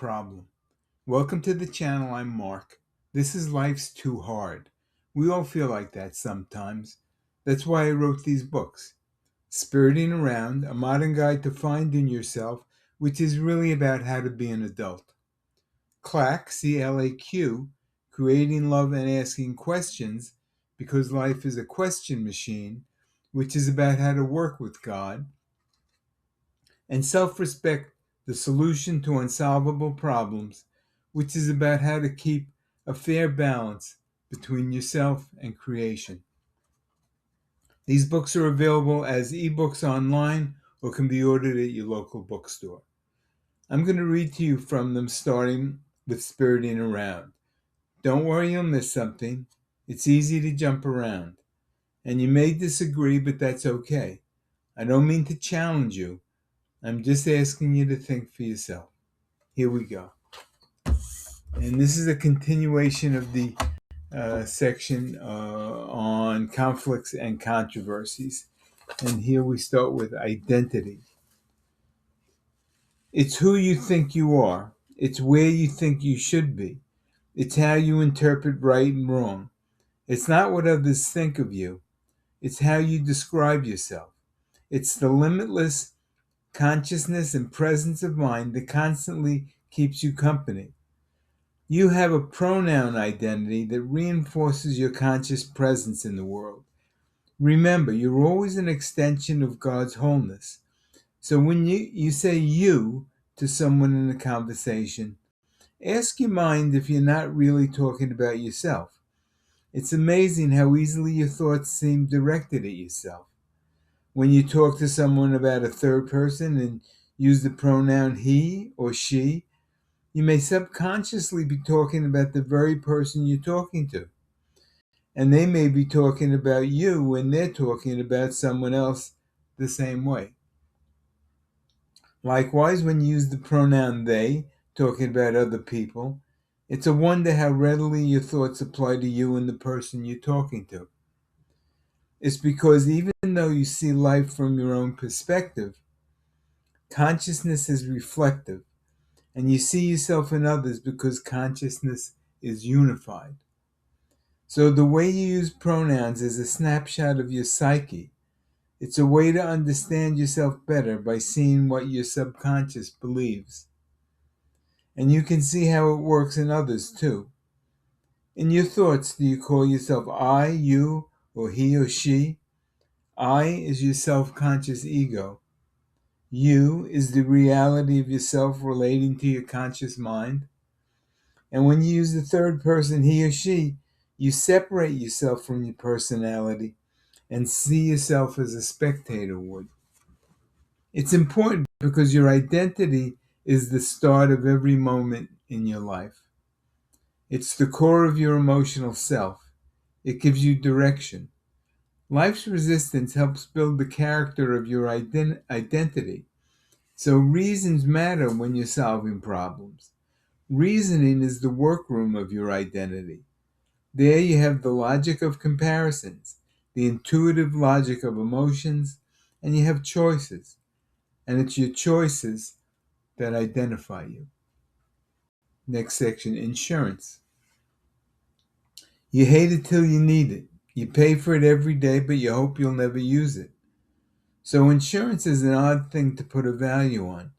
problem. Welcome to the channel. I'm Mark. This is Life's Too Hard. We all feel like that sometimes. That's why I wrote these books. Spiriting Around, a modern guide to finding yourself, which is really about how to be an adult. CLAQ, C-L-A-Q, Creating Love and Asking Questions, because life is a question machine, which is about how to work with God. And Self-Respect, the solution to unsolvable problems, which is about how to keep a fair balance between yourself and creation. These books are available as ebooks online or can be ordered at your local bookstore. I'm going to read to you from them, starting with Spiriting Around. Don't worry you'll miss something. It's easy to jump around. And you may disagree, but that's okay. I don't mean to challenge you. I'm just asking you to think for yourself. Here we go. And this is a continuation of the section on conflicts and controversies. And here we start with identity. It's who you think you are. It's where you think you should be. It's how you interpret right and wrong. It's not what others think of you. It's how you describe yourself. It's the limitless consciousness and presence of mind that constantly keeps you company. You have a pronoun identity that reinforces your conscious presence in the world. Remember, you're always an extension of God's wholeness. So when you say you to someone in a conversation, ask your mind if you're not really talking about yourself. It's amazing how easily your thoughts seem directed at yourself. When you talk to someone about a third person and use the pronoun he or she, you may subconsciously be talking about the very person you're talking to. And they may be talking about you when they're talking about someone else the same way. Likewise, when you use the pronoun they, talking about other people, it's a wonder how readily your thoughts apply to you and the person you're talking to. It's because even though you see life from your own perspective, consciousness is reflective, and you see yourself in others because consciousness is unified. So the way you use pronouns is a snapshot of your psyche. It's a way to understand yourself better by seeing what your subconscious believes. And you can see how it works in others too. In your thoughts, do you call yourself I, you, or he or she? I is your self-conscious ego. You is the reality of yourself relating to your conscious mind. And when you use the third person, he or she, you separate yourself from your personality and see yourself as a spectator would. It's important because your identity is the start of every moment in your life. It's the core of your emotional self. It gives you direction. Life's resistance helps build the character of your identity. So reasons matter when you're solving problems. Reasoning is the workroom of your identity. There you have the logic of comparisons, the intuitive logic of emotions, and you have choices. And it's your choices that identify you. Next section, insurance. You hate it till you need it. You pay for it every day, but you hope you'll never use it. So insurance is an odd thing to put a value on.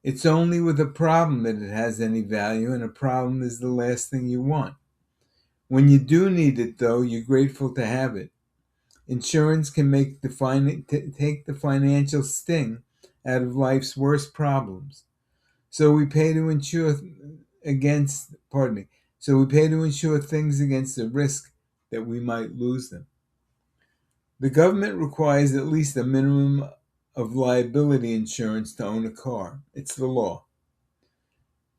It's only with a problem that it has any value, and a problem is the last thing you want. When you do need it, though, you're grateful to have it. Insurance can take the financial sting out of life's worst problems. So we pay to insure things against the risk that we might lose them. The government requires at least a minimum of liability insurance to own a car. It's the law.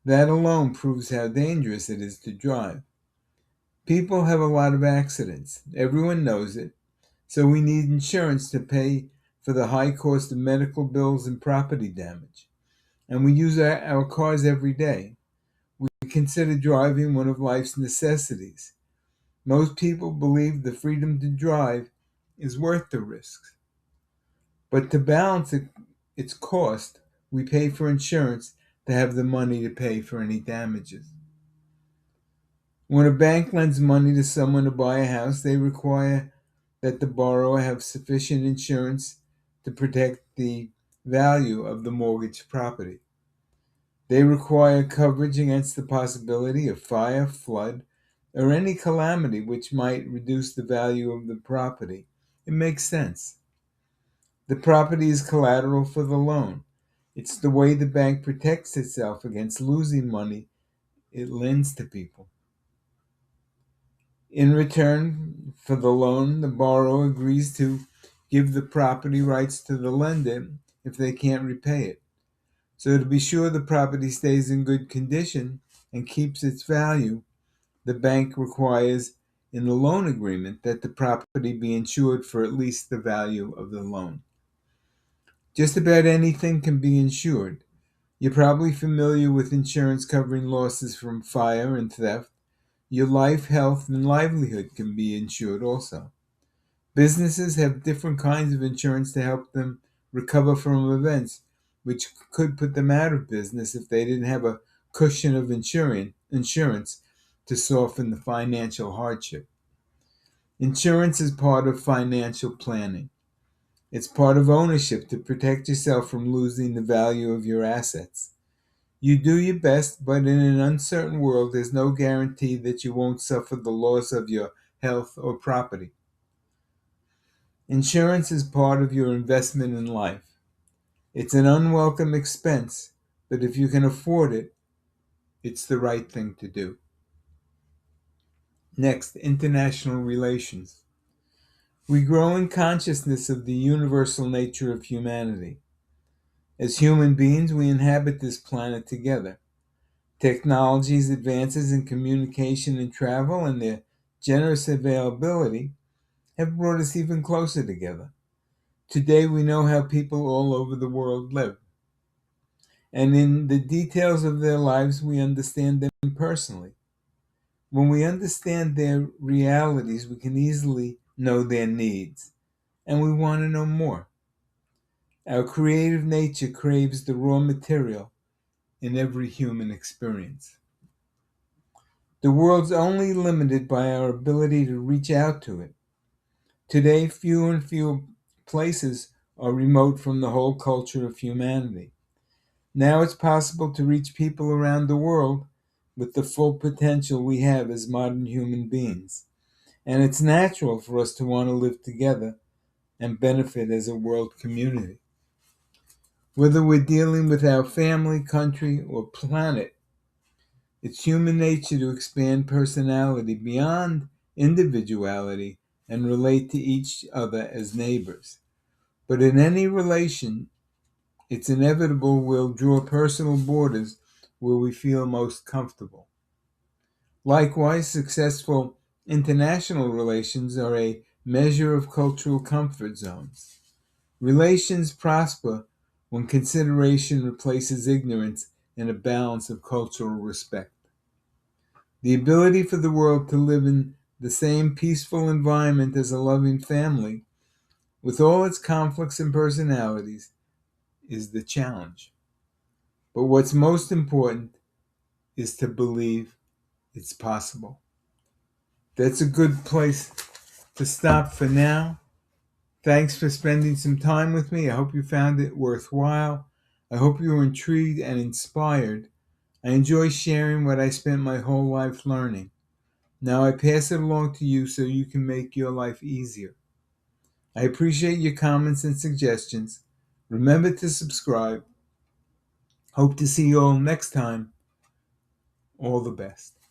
That alone proves how dangerous it is to drive. People have a lot of accidents. Everyone knows it. So we need insurance to pay for the high cost of medical bills and property damage. And we use our cars every day. We consider driving one of life's necessities. Most people believe the freedom to drive is worth the risks. But to balance its cost, we pay for insurance to have the money to pay for any damages. When a bank lends money to someone to buy a house, they require that the borrower have sufficient insurance to protect the value of the mortgaged property. They require coverage against the possibility of fire, flood, or any calamity which might reduce the value of the property. It makes sense. The property is collateral for the loan. It's the way the bank protects itself against losing money it lends to people. In return for the loan, the borrower agrees to give the property rights to the lender if they can't repay it. So, to be sure the property stays in good condition and keeps its value, the bank requires in the loan agreement that the property be insured for at least the value of the loan. Just about anything can be insured. You're probably familiar with insurance covering losses from fire and theft. Your life, health, and livelihood can be insured also. Businesses have different kinds of insurance to help them recover from events which could put them out of business if they didn't have a cushion of insurance to soften the financial hardship. Insurance is part of financial planning. It's part of ownership to protect yourself from losing the value of your assets. You do your best, but in an uncertain world, there's no guarantee that you won't suffer the loss of your health or property. Insurance is part of your investment in life. It's an unwelcome expense, but if you can afford it, it's the right thing to do. Next, international relations. We grow in consciousness of the universal nature of humanity. As human beings, we inhabit this planet together. Technology's advances in communication and travel and their generous availability have brought us even closer together. Today we know how people all over the world live. And in the details of their lives, we understand them personally. When we understand their realities, we can easily know their needs, and we want to know more. Our creative nature craves the raw material in every human experience. The world's only limited by our ability to reach out to it. Today, fewer and fewer places are remote from the whole culture of humanity. Now it's possible to reach people around the world with the full potential we have as modern human beings. And it's natural for us to want to live together and benefit as a world community. Whether we're dealing with our family, country, or planet, it's human nature to expand personality beyond individuality and relate to each other as neighbors. But in any relation, it's inevitable we'll draw personal borders where we feel most comfortable. Likewise, successful international relations are a measure of cultural comfort zones. Relations prosper when consideration replaces ignorance and a balance of cultural respect. The ability for the world to live in the same peaceful environment as a loving family, with all its conflicts and personalities, is the challenge. But what's most important is to believe it's possible. That's a good place to stop for now. Thanks for spending some time with me. I hope you found it worthwhile. I hope you were intrigued and inspired. I enjoy sharing what I spent my whole life learning. Now I pass it along to you so you can make your life easier. I appreciate your comments and suggestions. Remember to subscribe. Hope to see you all next time. All the best.